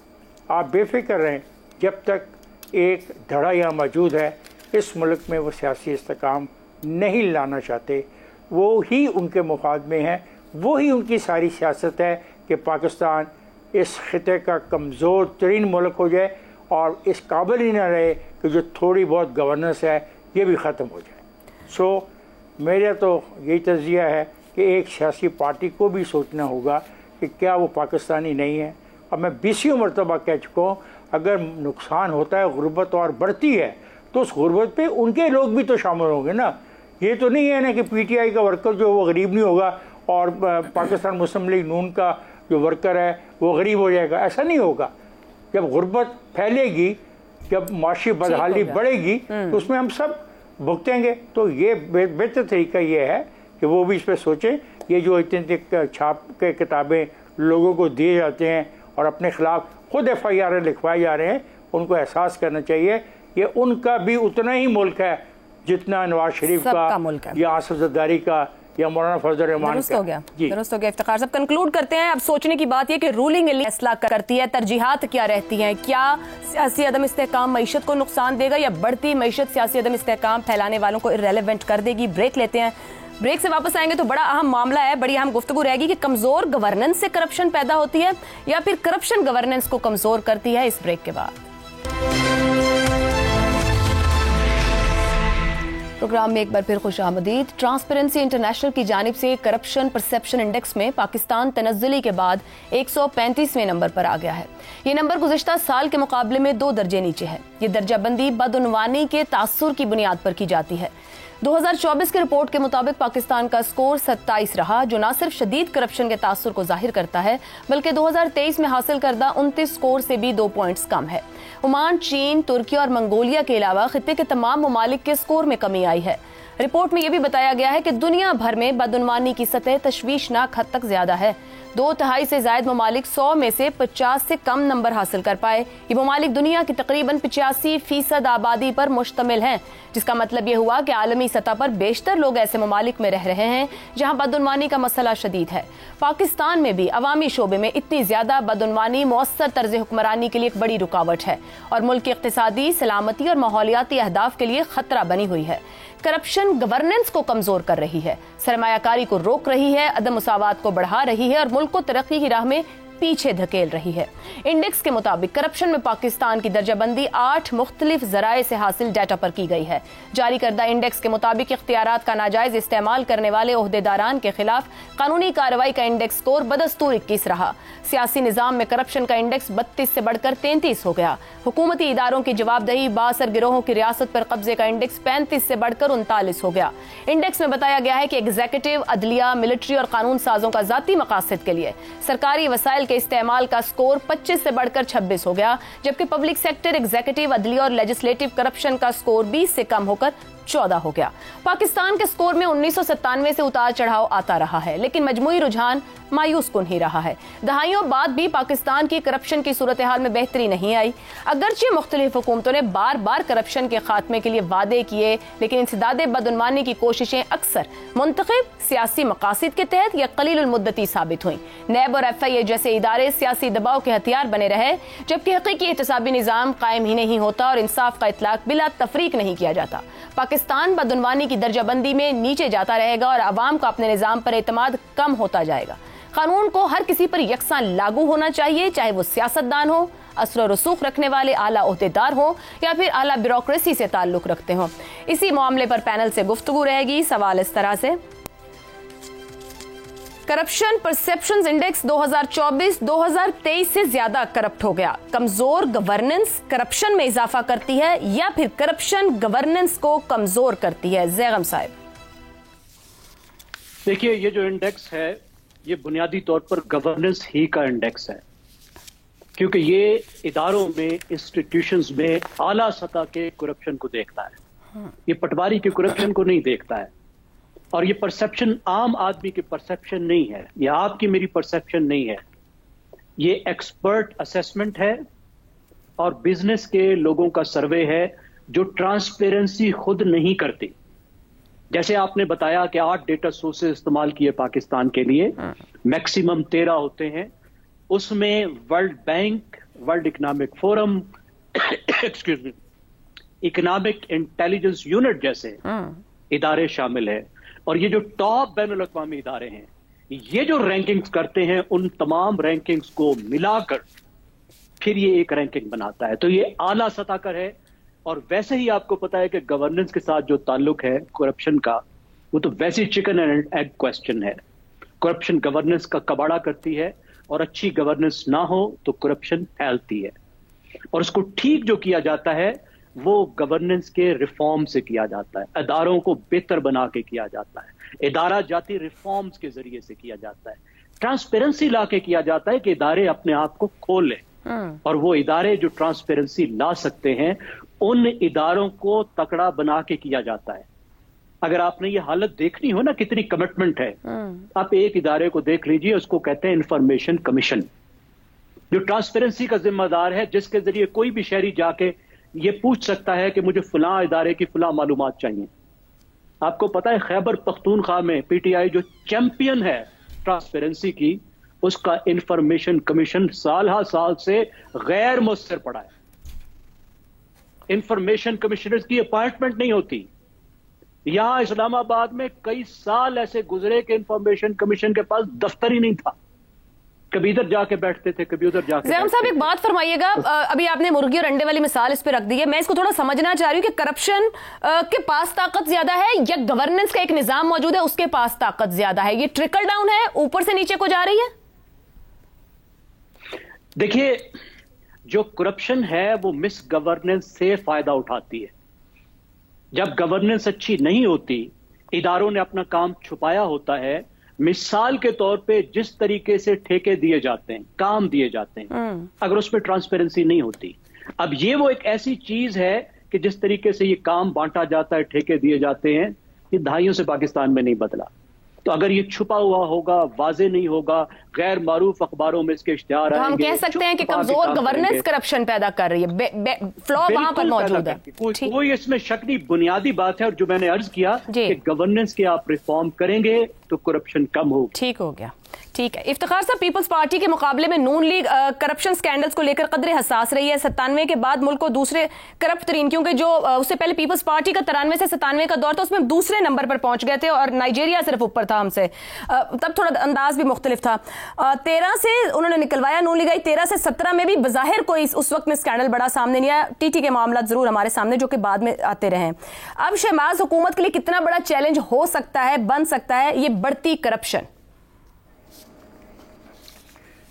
आप बेफिक्र रहें, जब तक एक धड़ा यहाँ मौजूद है इस मुल्क में वो सियासी इस्तेकाम नहीं लाना चाहते, वो ही उनके मुफाद में है, वो ही उनकी सारी सियासत है कि पाकिस्तान इस खिते का कमज़ोर तरीन मुल्क हो जाए और इस काबिल ही ना रहे कि जो थोड़ी बहुत गवर्नेंस है ये भी ख़त्म हो जाए। सो मेरा तो यही तज़किया है कि एक सियासी पार्टी को भी सोचना होगा कि क्या वो पाकिस्तानी नहीं है। और मैं 20 मरतबा कह चुका हूँ, अगर नुकसान होता है, गुर्बत और बढ़ती है, तो उस गुर्बत पे उनके लोग भी तो शामिल होंगे ना। ये तो नहीं है ना कि PTI का वर्कर जो वो गरीब नहीं होगा और पाकिस्तान मुस्लिम लीग नून का जो वर्कर है वो गरीब हो जाएगा, ऐसा नहीं होगा। जब गुर्बत फैलेगी, जब माशी बदहाली बढ़ेगी तो उसमें हम सब भुगतेंगे। तो ये बेहतर तरीका ये है कि वो भी इस पर सोचें। ये जो इतने छाप के किताबें लोगों को दिए जाते हैं और अपने खिलाफ खुद FIR लिखवाए जा रहे हैं, उनको एहसास करना चाहिए ये उनका भी उतना ही मुल्क है जितना नवाज शरीफ का या आसिफ जरदारी का या मौलाना फजल रहमान। दुरुस्त हो गया, दुरुस्त हो गया। इफ्तिखार साहब, कंक्लूड करते हैं। अब सोचने की बात यह कि रूलिंग एलिट फैसला करती है, तरजीहात क्या रहती हैं? क्या सियासी अदम इस्तेहकाम मईशत को नुकसान देगा या बढ़ती मईशत सियासी अदम इस्तेहकाम फैलाने वालों को इर्रेलेवेंट कर देगी? ब्रेक लेते हैं, ब्रेक से वापस आएंगे तो बड़ा अहम मामला है, बड़ी अहम गुफ्तगू रहेगी कि कमजोर गवर्नेंस से करप्शन पैदा होती है या फिर करप्शन गवर्नेंस को कमजोर करती है। इस ब्रेक के बाद प्रोग्राम में एक बार फिर खुशामदीद। ट्रांसपेरेंसी इंटरनेशनल की जानिब से करप्शन परसेप्शन इंडेक्स में पाकिस्तान तनज़्ज़ुली के बाद 135वें नंबर पर आ गया है। ये नंबर गुज़िश्ता साल के मुकाबले में 2 दर्जे नीचे है। ये दर्जाबंदी बदउनवानी के तासुर की बुनियाद पर की जाती है। 2024 की रिपोर्ट के मुताबिक पाकिस्तान का स्कोर 27 रहा, जो न सिर्फ शदीद करप्शन के तासुर को जाहिर करता है बल्कि 2023 में हासिल करदा 29 स्कोर से भी 2 पॉइंट्स कम है। ओमान, चीन, तुर्की और मंगोलिया के अलावा खित्ते के तमाम ममालिक के स्कोर में कमी आई है। रिपोर्ट में यह भी बताया गया है कि दुनिया भर में बदउनवानी की सतह तशवीशनाक हद तक ज्यादा है। 2/3 से जायद ममालिक 100 में से 50 से कम नंबर हासिल कर पाए। ये ममालिक दुनिया की तकरीबन 85% आबादी पर मुश्तमिल हैं, जिसका मतलब ये हुआ कि आलमी सतह पर बेशतर लोग ऐसे ममालिक में रह रहे हैं जहां बदउनवानी का मसला शदीद है। पाकिस्तान में भी अवामी शोबे में इतनी ज्यादा बदउनवानी मौसर तर्ज हुक्मरानी के लिए एक बड़ी रुकावट है और मुल्क की इक्तिसादी, सलामती और माहौलियाती अहदाफ के लिए खतरा बनी हुई है। करप्शन गवर्नेंस को कमजोर कर रही है, सरमायाकारी को रोक रही है, अदम मुसावात को बढ़ा रही है और मुल्क को तरक्की की राह में पीछे धकेल रही है। इंडेक्स के मुताबिक करप्शन में पाकिस्तान की दर्जाबंदी 8 मुख्तलिफ जराए से हासिल डाटा पर की गई है। जारी करदा इंडेक्स के मुताबिक इख्तियारात का नाजायज इस्तेमाल करने वाले ओहदेदारान के खिलाफ कानूनी कार्रवाई का इंडेक्स स्कोर बदस्तूर 21 रहा। सियासी निजाम में करप्शन का इंडेक्स 32 से बढ़कर 33 हो गया। हुकूमती इदारों की जवाबदेही, बासर गिरोहों की रियासत पर कब्जे का इंडेक्स 35 से बढ़कर 39 हो गया। इंडेक्स में बताया गया है कि एग्जीक्यूटिव, अदलिया, मिलिट्री और कानून साजों का जाती मकासद के लिए सरकारी वसाइल के इस्तेमाल का स्कोर 25 से बढ़कर 26 हो गया, जबकि पब्लिक सेक्टर, एग्जीक्यूटिव, अदलिया और लेजिस्लेटिव करप्शन का स्कोर 20 से कम होकर 14 हो गया। पाकिस्तान के स्कोर में 1997 से उतार चढ़ाव आता रहा है, लेकिन मजमूई रुझान मायूस कुन ही रहा है। दहाइयों बाद भी पाकिस्तान की करप्शन की सूरत हाल में बेहतरी नहीं आई। अगरचे मुख्तलिफ हुकूमतों ने बार बार करप्शन के खात्मे के लिए वादे किए, लेकिन इंसदादे बदउनवानी की कोशिशें अक्सर मुंतखब सियासी मकासद के तहत या कलील मुद्दती साबित हुई। नैब और FIA जैसे इदारे सियासी दबाव के हथियार बने रहे, जबकि हकीकी एहतसाबी निजाम कायम ही नहीं होता और इंसाफ का इतलाक बिला तफरीक नहीं किया जाता। पाकिस्तान बदउनवानी की दर्जाबंदी में नीचे जाता रहेगा और अवाम का अपने निजाम पर एतमाद कम होता जाएगा। कानून को हर किसी पर यकसां लागू होना चाहिए, चाहे वो सियासतदान हो, असर और रसूख रखने वाले आला ओहदेदार हो या फिर आला ब्यूरोक्रेसी से ताल्लुक रखते हो। इसी मामले पर पैनल से गुफ्तगू रहेगी। सवाल इस तरह से, करप्शन परसेप्शंस इंडेक्स 2024-2023 से ज्यादा करप्ट हो गया। कमजोर गवर्नेंस करप्शन में इजाफा करती है या फिर करप्शन गवर्नेंस को कमजोर करती है? जैगम साहब, देखिए, ये जो इंडेक्स है ये बुनियादी तौर पर गवर्नेंस ही का इंडेक्स है, क्योंकि ये इदारों में, इंस्टीट्यूशंस में आला सतह के करप्शन को देखता है। ये पटवारी के करप्शन को नहीं देखता है। और ये परसेप्शन आम आदमी की परसेप्शन नहीं है, ये आपकी मेरी परसेप्शन नहीं है, ये एक्सपर्ट असेसमेंट है और बिजनेस के लोगों का सर्वे है जो ट्रांसपेरेंसी खुद नहीं करती। जैसे आपने बताया कि 8 डेटा सोर्सेज इस्तेमाल किए पाकिस्तान के लिए, मैक्सिमम 13 होते हैं, उसमें world bank, world economic forum, excuse me, economic intelligence unit जैसे इदारे शामिल है। और ये जो टॉप बैनुल अक़वामी इदारे हैं, ये जो रैंकिंग्स करते हैं, उन तमाम रैंकिंग्स को मिलाकर फिर ये एक रैंकिंग बनाता है। तो ये आला सतह का है। और वैसे ही आपको पता है कि गवर्नेंस के साथ जो ताल्लुक है करप्शन का, वो तो वैसे चिकन एंड एग क्वेश्चन है। करप्शन गवर्नेंस का कबाड़ा करती है और अच्छी गवर्नेंस ना हो तो करप्शन फैलती है। और उसको ठीक जो किया जाता है वो गवर्नेंस के रिफॉर्म से किया जाता है, इदारों को बेहतर बना के किया जाता है, इदारा जाती रिफॉर्म्स के जरिए से किया जाता है, ट्रांसपेरेंसी ला के किया जाता है कि इदारे अपने आप को खोल लें। और वो इदारे जो ट्रांसपेरेंसी ला सकते हैं, उन इदारों को तकड़ा बना के किया जाता है। अगर आपने ये हालत देखनी हो ना, कितनी कमिटमेंट है, आप एक इदारे को देख लीजिए, उसको कहते हैं इंफॉर्मेशन कमीशन, जो ट्रांसपेरेंसी का जिम्मेदार है, जिसके जरिए कोई भी शहरी जाके ये पूछ सकता है कि मुझे फलां इदारे की फलां मालूमात चाहिए। आपको पता है खैबर पख्तूनख्वा में पीटीआई जो चैंपियन है ट्रांसपेरेंसी की, उसका इंफॉर्मेशन कमीशन साल हा साल से गैर मुस्तर पड़ा है। इंफॉर्मेशन कमिश्नर्स की अपॉइंटमेंट नहीं होती। यहां इस्लामाबाद में कई साल ऐसे गुजरे कि इंफॉर्मेशन कमीशन के पास दफ्तर ही नहीं था, कभी इधर जाके बैठते थे, कभी उधर जाके। ज़ैगम साहब, एक बात फरमाइएगा, अभी आपने मुर्गी और अंडे वाली मिसाल इस पे रख दी है, मैं इसको थोड़ा समझना चाह रही हूँ कि करप्शन के पास ताकत ज्यादा है या गवर्नेंस का एक निजाम मौजूद है उसके पास ताकत ज्यादा है? ये ट्रिकल डाउन है, ऊपर से नीचे को जा रही है? देखिए, जो करप्शन है वो मिस गवर्नेंस से फायदा उठाती है। जब गवर्नेंस अच्छी नहीं होती, इदारों ने अपना काम छुपाया होता है। मिसाल के तौर पे जिस तरीके से ठेके दिए जाते हैं, काम दिए जाते हैं, अगर उसमें ट्रांसपेरेंसी नहीं होती, अब ये वो एक ऐसी चीज है कि जिस तरीके से ये काम बांटा जाता है, ठेके दिए जाते हैं, ये दहाइयों से पाकिस्तान में नहीं बदला। तो अगर ये छुपा हुआ होगा, वाजे नहीं होगा, गैर मारूफ अखबारों में इसके इश्तिहार आएंगे, हम कह सकते हैं कि कमजोर गवर्नेंस करप्शन पैदा कर रही है, फ्लॉ वहां पर मौजूद है। कोई इसमें शक नहीं, बुनियादी बात है। और जो मैंने अर्ज किया कि गवर्नेंस के आप रिफॉर्म करेंगे तो करप्शन कम होगा। ठीक हो गया, ठीक है। इफ्तिखार साहब, पीपल्स पार्टी के मुकाबले में नून लीग करप्शन स्कैंडल्स को लेकर कदरे हसास रही है। 97 के बाद मुल्क को दूसरे करप्ट तरीन, क्योंकि जो उससे पहले पीपल्स पार्टी का 93 से 97 का दौर था, उसमें दूसरे नंबर पर पहुंच गए थे और नाइजीरिया सिर्फ ऊपर था हमसे। तब थोड़ा अंदाज भी मुख्तलिफ था। 13 से उन्होंने निकलवाया, नून लीग आई 13 से 17 में भी बज़ाहिर कोई उस वक्त में स्कैंडल बड़ा सामने नहीं आया। टीटी के मामला जरूर हमारे सामने, जो कि बाद में आते रहे। अब शहबाज हुकूमत के लिए कितना बड़ा चैलेंज हो सकता है, बन सकता है ये बढ़ती करप्शन?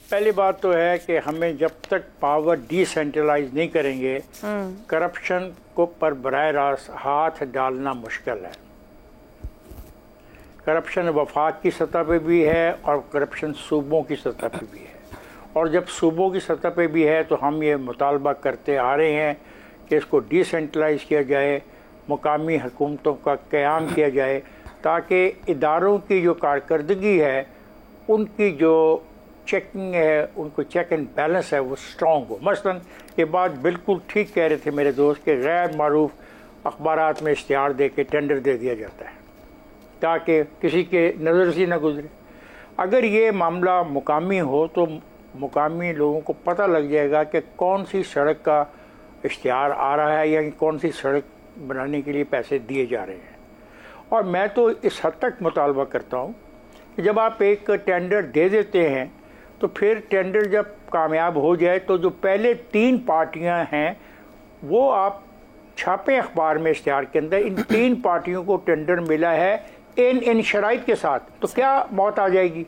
पहली बात तो है कि हमें जब तक पावर डिसेंट्रलाइज नहीं करेंगे, करप्शन को पर बराह रास्त हाथ डालना मुश्किल है। करप्शन वफाक की सतह पे भी है और करप्शन सूबों की सतह पे भी है। और जब सूबों की सतह पे भी है तो हम ये मुतालबा करते आ रहे हैं कि इसको डिसेंट्रलाइज किया जाए, मुकामी हुकूमतों का क़याम किया जाए, ताकि इदारों की जो कारकर्दगी है, उनकी जो चेकिंग है, उनको चेक एंड बैलेंस है, वो स्ट्रॉन्ग हो। मसलन ये बात बिल्कुल ठीक कह रहे थे मेरे दोस्त कि गैर मारूफ अखबारात में इश्तिहार दे के टेंडर दे दिया जाता है ताकि किसी के नज़र से न गुजरे। अगर ये मामला मुकामी हो तो मुकामी लोगों को पता लग जाएगा कि कौन सी सड़क का इश्तिहार आ रहा है या कौन सी सड़क बनाने के लिए पैसे दिए जा रहे हैं। और मैं तो इस हद तक मुतालबा करता हूँ कि जब आप एक टेंडर दे देते हैं तो फिर टेंडर जब कामयाब हो जाए तो जो पहले 3 पार्टियां हैं वो आप छापे अखबार में इश्तिहार के अंदर, इन 3 पार्टियों को टेंडर मिला है इन शराइत के साथ, तो क्या मौत आ जाएगी?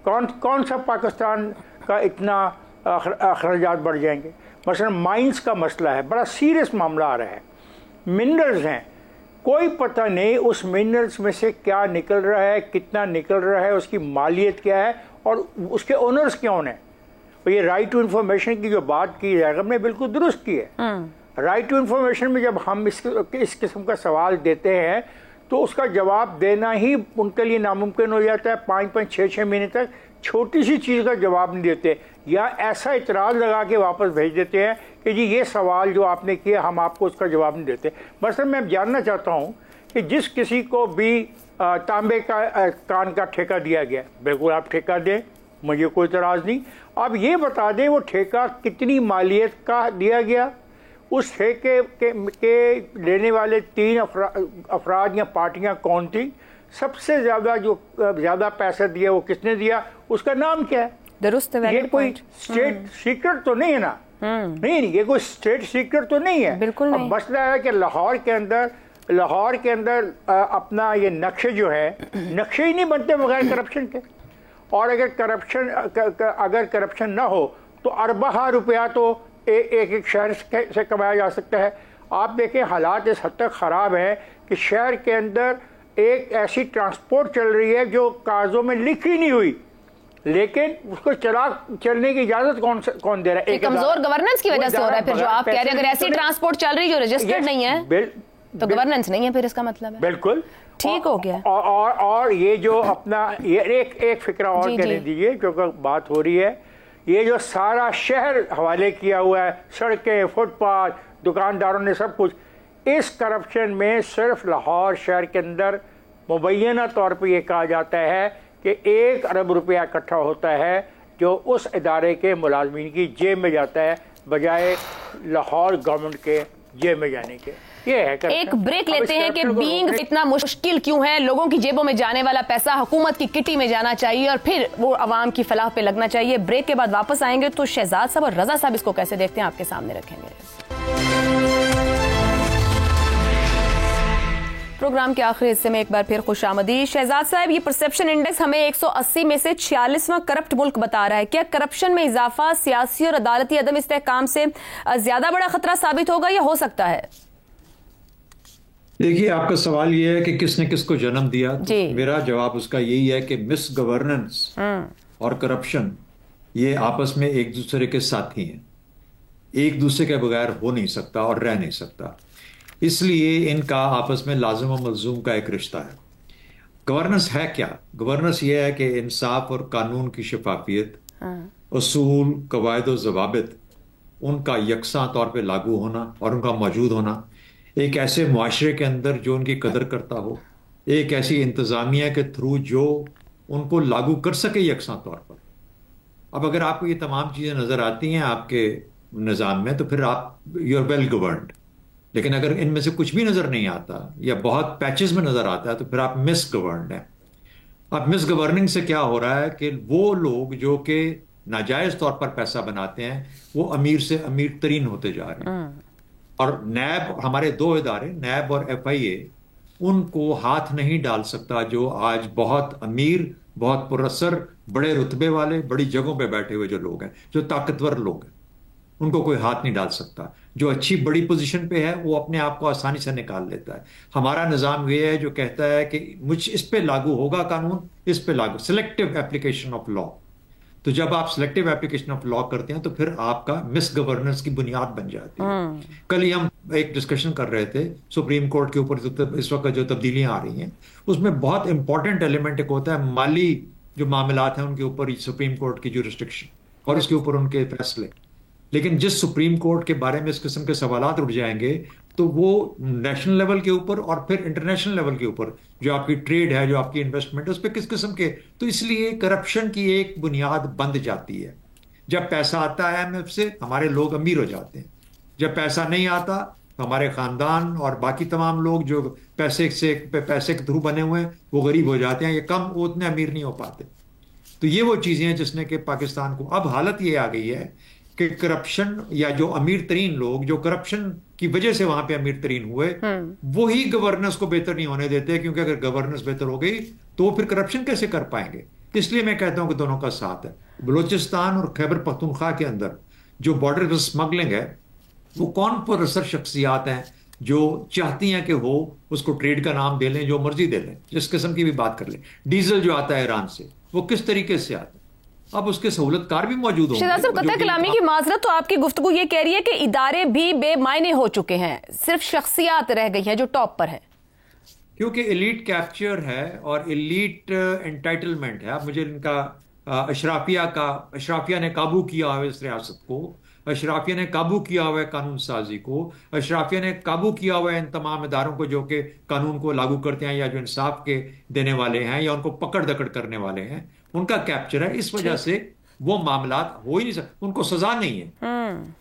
कौन सा पाकिस्तान का इतना अखराजात बढ़ जाएंगे। मसलन माइंस का मसला है, बड़ा सीरियस मामला आ रहा है। मिनरल्स हैं, कोई पता नहीं उस मिनरल्स में से क्या निकल रहा है, कितना निकल रहा है, उसकी मालियत क्या है और उसके ओनर्स कौन है। तो ये राइट टू इन्फॉर्मेशन की जो बात की है हमने बिल्कुल दुरुस्त की है। राइट टू इन्फॉर्मेशन में जब हम इस किस्म का सवाल देते हैं तो उसका जवाब देना ही उनके लिए नामुमकिन हो जाता है। 5-5, 6-6 महीने तक छोटी सी चीज़ का जवाब नहीं देते, या ऐसा इतराज़ लगा के वापस भेज देते हैं कि जी ये सवाल जो आपने किया हम आपको उसका जवाब नहीं देते। मसलन मैं जानना चाहता हूँ कि जिस किसी को भी तांबे का कान का ठेका दिया गया, बिल्कुल आप ठेका दें, मुझे कोई इतराज़ नहीं। अब ये बता दें वो ठेका कितनी मालियत का दिया गया, उस ठेके के लेने वाले 3 अफराद या पार्टियां कौन थी, सबसे ज़्यादा जो ज़्यादा पैसा दिया वो किसने दिया, उसका नाम क्या है। दुरुस्त है। ये कोई स्टेट सीक्रेट तो नहीं है ना। नहीं, ये कोई स्टेट सीक्रेट तो नहीं है। बिल्कुल नहीं। अब मसला है कि लाहौर के अंदर अपना ये नक्शे जो है, नक्शे ही नहीं बनते बगैर करप्शन के। और अगर करप्शन ना हो तो अरबा रुपया तो एक शहर से कमाया जा सकता है। आप देखें हालात इस हद तक ख़राब हैं कि शहर के अंदर एक ऐसी ट्रांसपोर्ट चल रही है जो कागजों में लिखी नहीं हुई, लेकिन उसको चलने की इजाजत कौन दे रहा है। कमजोर गवर्नेंस की वजह से हो रहा है। फिर जो आप कह रहे हैं, अगर ऐसी ट्रांसपोर्ट चल रही जो रजिस्टर्ड नहीं है तो गवर्नेंस नहीं है, फिर इसका मतलब है। बिल्कुल ठीक हो गया। और ये जो अपना ये एक फिक्रा और कहने दीजिए, क्योंकि बात हो रही है, ये जो सारा शहर हवाले किया हुआ है, सड़कें, फुटपाथ, दुकानदारों ने सब कुछ, इस करप्शन में सिर्फ लाहौर शहर के अंदर मुबैना तौर पर यह कहा जाता है कि 1 अरब रुपया इकट्ठा होता है जो उस इदारे के मुलाजमीन की जेब में जाता है बजाय लाहौर गवर्नमेंट के जेब में जाने के। ये है एक ब्रेक लेते हैं कि बीइंग इतना मुश्किल क्यों है, लोगों की जेबों में जाने वाला पैसा हुकूमत की किटी में जाना चाहिए और फिर वो अवाम की फलाह पे लगना चाहिए। ब्रेक के बाद वापस आएंगे तो शहजाद साहब और रजा साहब इसको कैसे देखते हैं आपके सामने रखेंगे। प्रोग्राम के आखिरी हिस्से में एक बार फिर खुशामदीद। शहजाद साहब, ये परसेप्शन इंडेक्स हमें 180 में से 46वां करप्ट मुल्क बता रहा है। क्या करप्शन में इजाफा सियासी और अदालती अदम इस्तेहकाम से ज्यादा बड़ा खतरा साबित होगा या हो सकता है? देखिए, आपका सवाल ये है कि किसने किसको जन्म दिया, तो मेरा जवाब उसका यही है कि मिस गवर्नेंस और करप्शन ये आपस में एक दूसरे के साथी हैं, एक दूसरे के बगैर हो नहीं सकता और रह नहीं सकता। इसलिए इनका आपस में लाजिम और मलजूम का एक रिश्ता है। गवर्नेंस है क्या? गवर्नेंस ये है कि इंसाफ और कानून की शफाफियत, उसूल, कवायद और ज़वाबित उनका यकसा तौर पे लागू होना और उनका मौजूद होना, एक ऐसे मुआशरे के अंदर जो उनकी कदर करता हो, एक ऐसी इंतज़ामिया के थ्रू जो उनको लागू कर सके यकसा तौर पर। अब अगर आपको ये तमाम चीज़ें नज़र आती हैं आपके निज़ाम में तो फिर आप यू आर वेल गवर्नड। लेकिन अगर इनमें से कुछ भी नज़र नहीं आता या बहुत पैचेस में नज़र आता है तो फिर आप मिस गवर्नड हैं। अब मिस गवर्निंग से क्या हो रहा है कि वो लोग जो कि नाजायज़ तौर पर पैसा बनाते हैं वो अमीर से अमीर तरीन होते जा रहे हैं। और नैब, हमारे 2 इदारे नैब और FIA, उनको हाथ नहीं डाल सकता जो आज बहुत अमीर, बहुत पुरअसर, बड़े रुतबे वाले, बड़ी जगहों पे बैठे हुए जो लोग हैं, जो ताकतवर लोग हैं, उनको कोई हाथ नहीं डाल सकता। जो अच्छी बड़ी पोजीशन पे है वो अपने आप को आसानी से निकाल लेता है। हमारा निज़ाम ये है जो कहता है कि मुझ इस पे लागू होगा कानून, इस पे लागू, सिलेक्टिव एप्लीकेशन ऑफ लॉ। तो जब आप सिलेक्टिव एप्लीकेशन ऑफ लॉ करते हैं तो फिर आपका मिस गवर्नेंस की बुनियाद बन जाती है। कल ही हम एक डिस्कशन कर रहे थे सुप्रीम कोर्ट के ऊपर, इस वक्त जो तब्दीलियां आ रही हैं उसमें बहुत इंपॉर्टेंट एलिमेंट एक होता है माली जो मामलात हैं उनके ऊपर सुप्रीम कोर्ट की जुरिस्डिक्शन और उसके ऊपर उनके फैसले। लेकिन जिस सुप्रीम कोर्ट के बारे में इस किस्म के सवालात उठ जाएंगे तो वो नेशनल लेवल के ऊपर और फिर इंटरनेशनल लेवल के ऊपर जो आपकी ट्रेड है, जो आपकी इन्वेस्टमेंट है, उस पर किस किस्म के, तो इसलिए करप्शन की एक बुनियाद बंद जाती है। जब पैसा आता है IMF से हमारे लोग अमीर हो जाते हैं, जब पैसा नहीं आता तो हमारे खानदान और बाकी तमाम लोग जो पैसे के थ्रू बने हुए हैं वो गरीब हो जाते हैं, ये कम, वो उतने अमीर नहीं हो पाते। तो ये वो चीजें हैं जिसने कि पाकिस्तान को अब हालत ये आ गई है कि करप्शन या जो अमीर तरीन लोग जो करप्शन की वजह से वहां पे अमीर तरीन हुए वो ही गवर्नेंस को बेहतर नहीं होने देते, क्योंकि अगर गवर्नेंस बेहतर हो गई तो फिर करप्शन कैसे कर पाएंगे। इसलिए मैं कहता हूं कि दोनों का साथ है। बलूचिस्तान और खैबर पख्तूनख्वा के अंदर जो बॉर्डर पर स्मगलिंग है, वो कौन पुरअसर शख्सियात हैं जो चाहती हैं कि वो उसको ट्रेड का नाम दे लें, जो मर्जी दे लें, जिस किस्म की भी बात कर लें। डीजल जो आता है ईरान से, वो किस तरीके से आता है? अब उसके सहूलतकार भी मौजूद होंगे। शहजाद साहब, कतई कलामी की माजरत, तो आपकी गुफ्तगू ये कह रही है कि इदारे भी बेमायने हो चुके हैं, सिर्फ शख्सियात रह गई हैं जो टॉप पर है। क्योंकि एलीट कैप्चर है और एलीट एंटाइटलमेंट है। अब मुझे इनका अशराफिया ने काबू किया हुआ है इस रियासत को, अशराफिया ने काबू किया हुआ है कानून साजी को, अशराफिया ने काबू किया हुआ है इन तमाम इदारों को जो कि कानून को लागू करते हैं या जो इंसाफ के देने वाले हैं या उनको पकड़ दकड़ करने वाले हैं, उनका कैप्चर है। इस वजह से वो मामला हो ही नहीं सकते। उनको सजा नहीं है,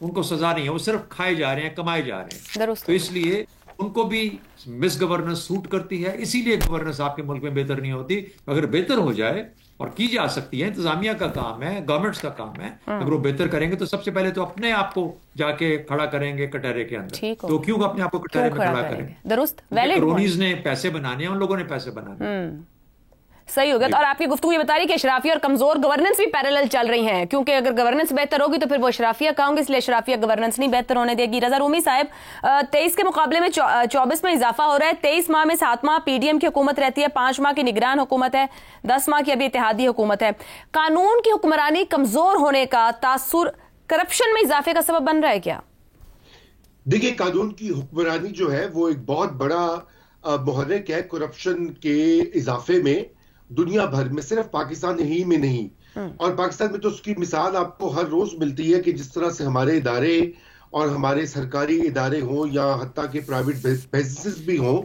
उनको सजा नहीं है, वो सिर्फ खाए जा रहे हैं, कमाए जा रहे हैं। तो इसलिए उनको भी मिस गवर्नेंस सूट करती है। इसीलिए गवर्नेंस आपके मुल्क में बेहतर नहीं होती। अगर बेहतर हो जाए, और की जा सकती है, इंतजामिया का काम है, गवर्नमेंट्स का काम है, अगर वो बेहतर करेंगे तो सबसे पहले तो अपने आप को जाके खड़ा करेंगे कटहरे के अंदर। तो क्यों अपने आप को कटहरे में खड़ा करेंगे? दुरुस्त, करोनीज ने पैसे बनाने हैं, उन लोगों ने पैसे बनाने। सही हो गया। और आपकी गुफ्तगू ये बता रही है कि अशराफिया और कमजोर गवर्नेंस भी पैरेलल चल रही हैं, क्योंकि अगर गवर्नेंस बेहतर होगी तो फिर वो अशराफिया का होंगे, इसलिए अशराफिया गवर्नेंस नहीं बेहतर होने देगी। रजा रूमी साहब, 23 के मुकाबले में 24 में इजाफा हो रहा है। 23 माह में 7 माह पीडीएम की हुकूमत रहती है, 5 माह की निगरान हुकूमत है, 10 माह की अभी इत्तेहादी हुकूमत है। कानून की हुक्मरानी कमजोर होने का तासुर करप्शन में इजाफे का सबब बन रहा है क्या? देखिए, कानून की हुक्मरानी जो है वो एक बहुत बड़ा मुहर्रिक है करप्शन के इजाफे में, दुनिया भर में, सिर्फ पाकिस्तान ही में नहीं। और पाकिस्तान में तो उसकी मिसाल आपको हर रोज मिलती है कि जिस तरह से हमारे इदारे और हमारे सरकारी इदारे हों या हत्ता के प्राइवेट बिजनेसेस भी हों,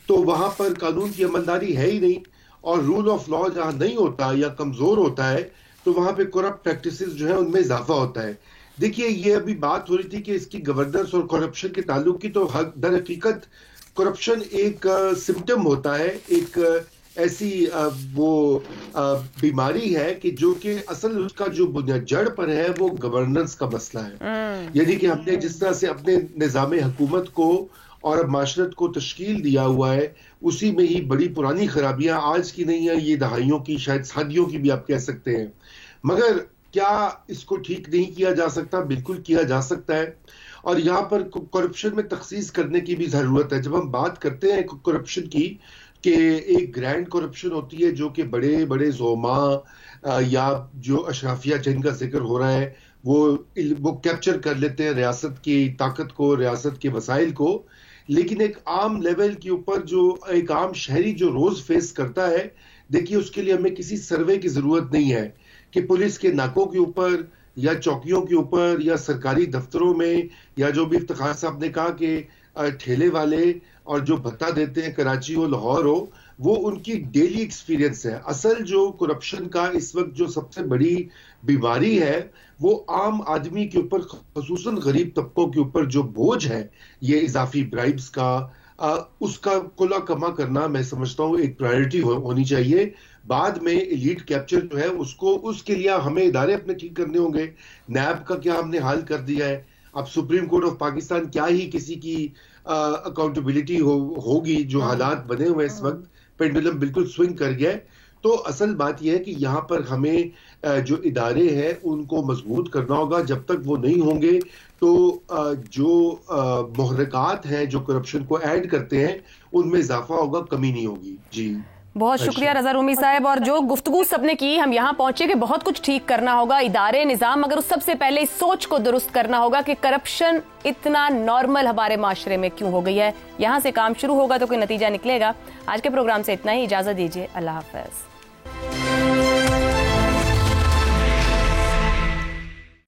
तो वहां पर कानून की अमलदारी है ही नहीं। और रूल ऑफ लॉ जहां नहीं होता या कमजोर होता है, तो वहां पे करप्ट प्रैक्टिसेस जो है उनमें इजाफा होता है। देखिए, ये अभी बात हो रही थी कि इसकी गवर्नेंस और करप्शन के ताल्लुक की, तो दर हकीकत करप्शन एक सिम्टम होता है, एक ऐसी वो बीमारी है कि जो कि असल उसका जो बुनियाद जड़ पर है वो गवर्नेंस का मसला है। यानी कि हमने जिस तरह से अपने निज़ाम हुकूमत को और माशरत को तश्कील दिया हुआ है, उसी में ही बड़ी पुरानी खराबियां आज की नहीं है, ये दहाइयों की, शायद सदियों की भी आप कह सकते हैं। मगर क्या इसको ठीक नहीं किया जा सकता? बिल्कुल किया जा सकता है। और यहाँ पर करप्शन में तखसीस करने की भी जरूरत है। जब हम बात करते हैं करप्शन की, कि एक ग्रैंड करप्शन होती है जो कि बड़े बड़े जोमा या जो अशराफिया जिनका जिक्र हो रहा है वो कैप्चर कर लेते हैं रियासत की ताकत को, रियासत के वसाइल को। लेकिन एक आम लेवल के ऊपर जो एक आम शहरी जो रोज फेस करता है, देखिए उसके लिए हमें किसी सर्वे की जरूरत नहीं है कि पुलिस के नाकों के ऊपर या चौकियों के ऊपर या सरकारी दफ्तरों में, या जो भी इफ्तिखार साहब ने कहा कि ठेले वाले और जो भत्ता देते हैं कराची हो लाहौर हो, वो उनकी डेली एक्सपीरियंस है। असल जो करप्शन का इस वक्त जो सबसे बड़ी बीमारी है, वो आम आदमी के ऊपर, खुसूसन गरीब तबकों के ऊपर जो बोझ है ये इजाफी ब्राइब्स का, उसका कुला कमा करना मैं समझता हूँ एक प्रायोरिटी होनी चाहिए। बाद में एलीट कैप्चर जो है उसके लिए हमें इदारे अपने ठीक करने होंगे। नैब का क्या हमने हाल कर दिया है? अब सुप्रीम कोर्ट ऑफ पाकिस्तान क्या ही किसी की अकाउंटेबिलिटी होगी? जो हालात बने हुए इस वक्त, पेंडुलम बिल्कुल स्विंग कर गया है। तो असल बात यह है कि यहाँ पर हमें जो इदारे हैं उनको मजबूत करना होगा। जब तक वो नहीं होंगे तो जो मुहर्रिकात हैं जो करप्शन को ऐड करते हैं उनमें इजाफा होगा, कमी नहीं होगी। जी, बहुत शुक्रिया रजा रूमी साहब। और जो गुफ्तगू सबने की, हम यहाँ पहुंचे कि बहुत कुछ ठीक करना होगा, इदारे निजाम, मगर उस सबसे पहले इस सोच को दुरुस्त करना होगा कि करप्शन इतना नॉर्मल हमारे माशरे में क्यों हो गई है। यहाँ से काम शुरू होगा तो कोई नतीजा निकलेगा। आज के प्रोग्राम से इतना ही, इजाजत दीजिए, अल्लाह हाफिज।